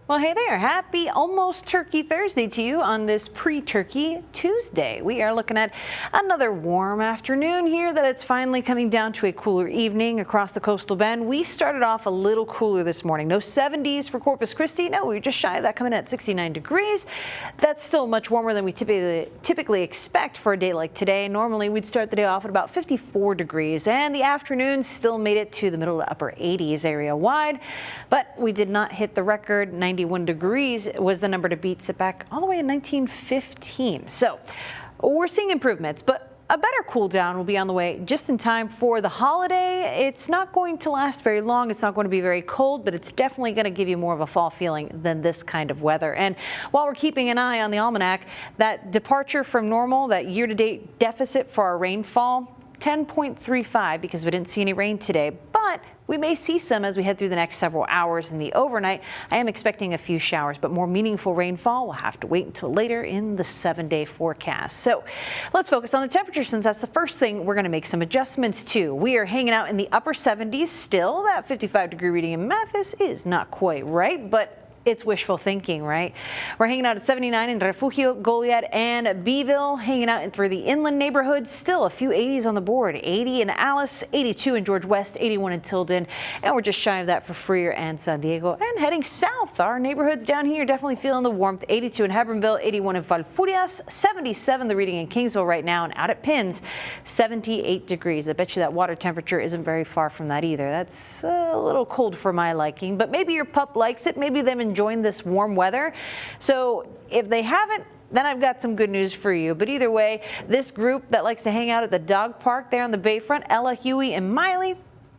Well, hey there. Happy almost Turkey Thursday to you on this pre-Turkey Tuesday. We are looking at another warm afternoon here that it's finally coming down to a cooler evening across the coastal bend. We started off a little cooler this morning. No 70s for Corpus Christi. No, we were just shy of that, coming in at 69 degrees. That's still much warmer than we typically expect for a day like today. Normally, we'd start the day off at about 54 degrees, and the afternoon still made it to the middle to upper 80s area wide, but we did not hit the record. 91 degrees was the number to beat, set back all the way in 1915. So we're seeing improvements, but a better cool down will be on the way just in time for the holiday. It's not going to last very long. It's not going to be very cold, but it's definitely going to give you more of a fall feeling than this kind of weather. And while we're keeping an eye on the almanac, that departure from normal, that year-to-date deficit for our rainfall, 10.35, because we didn't see any rain today, but we may see some as we head through the next several hours in the overnight. I am expecting a few showers, but more meaningful rainfall will have to wait until later in the 7-day forecast. So let's focus on the temperature, since that's the first thing we're going to make some adjustments to. We are hanging out in the upper 70s still. That 55-degree reading in Mathis is not quite right, but it's wishful thinking, right? We're hanging out at 79 in Refugio, Goliad, and Beeville, hanging out through the inland neighborhoods. Still a few 80s on the board. 80 in Alice, 82 in George West, 81 in Tilden, and we're just shy of that for Freer and San Diego. And heading south, our neighborhoods down here definitely feeling the warmth. 82 in Hebronville, 81 in Valfurias, 77 the reading in Kingsville right now, and out at Pins, 78 degrees. I bet you that water temperature isn't very far from that either. That's a little cold for my liking, but maybe your pup likes it. Maybe them enjoying this warm weather. So if they haven't, then I've got some good news for you. But either way, this group that likes to hang out at the dog park there on the bayfront, Ella, Huey, and Miley,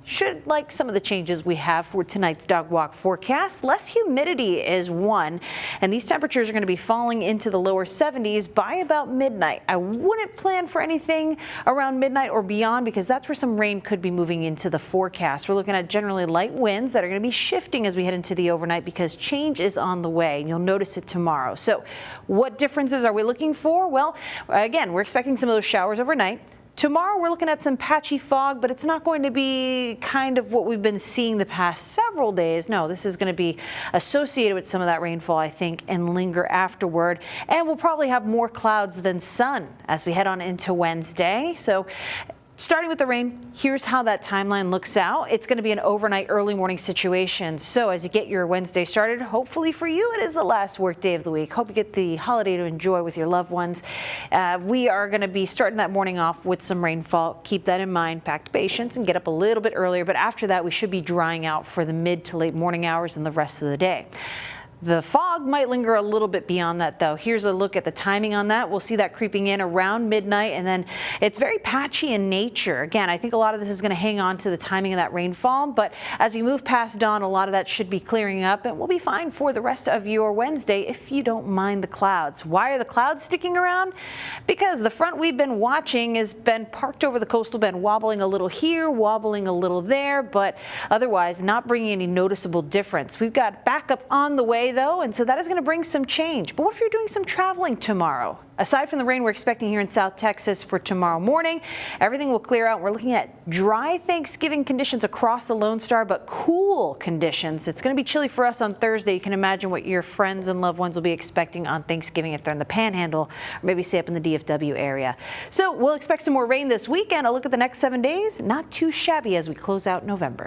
should like some of the changes we have for tonight's dog walk forecast. Less humidity is one, and these temperatures are going to be falling into the lower 70s by about midnight. I wouldn't plan for anything around midnight or beyond, because that's where some rain could be moving into the forecast. We're looking at generally light winds that are going to be shifting as we head into the overnight, because change is on the way, and you'll notice it tomorrow. So what differences are we looking for? Well, again, we're expecting some of those showers overnight. Tomorrow we're looking at some patchy fog, but it's not going to be kind of what we've been seeing the past several days. No, this is going to be associated with some of that rainfall, I think, and linger afterward. And we'll probably have more clouds than sun as we head on into Wednesday. So starting with the rain, here's how that timeline looks out. It's going to be an overnight, early morning situation. So as you get your Wednesday started, hopefully for you, it is the last work day of the week. Hope you get the holiday to enjoy with your loved ones. We are going to be starting that morning off with some rainfall. Keep that in mind. Pack patience and get up a little bit earlier. But after that, we should be drying out for the mid to late morning hours and the rest of the day. The fog might linger a little bit beyond that, though. Here's a look at the timing on that. We'll see that creeping in around midnight, and then it's very patchy in nature. Again, I think a lot of this is going to hang on to the timing of that rainfall, but as you move past dawn, a lot of that should be clearing up, and we'll be fine for the rest of your Wednesday if you don't mind the clouds. Why are the clouds sticking around? Because the front we've been watching has been parked over the coastal bend, wobbling a little here, wobbling a little there, but otherwise not bringing any noticeable difference. We've got backup on the way, though, and so that is going to bring some change. But what if you're doing some traveling tomorrow? Aside from the rain we're expecting here in South Texas for tomorrow morning, everything will clear out. We're looking at dry Thanksgiving conditions across the Lone Star, but cool conditions. It's going to be chilly for us on Thursday. You can imagine what your friends and loved ones will be expecting on Thanksgiving if they're in the Panhandle, or maybe say up in the DFW area. So we'll expect some more rain this weekend. A look at the next 7 days. Not too shabby as we close out November.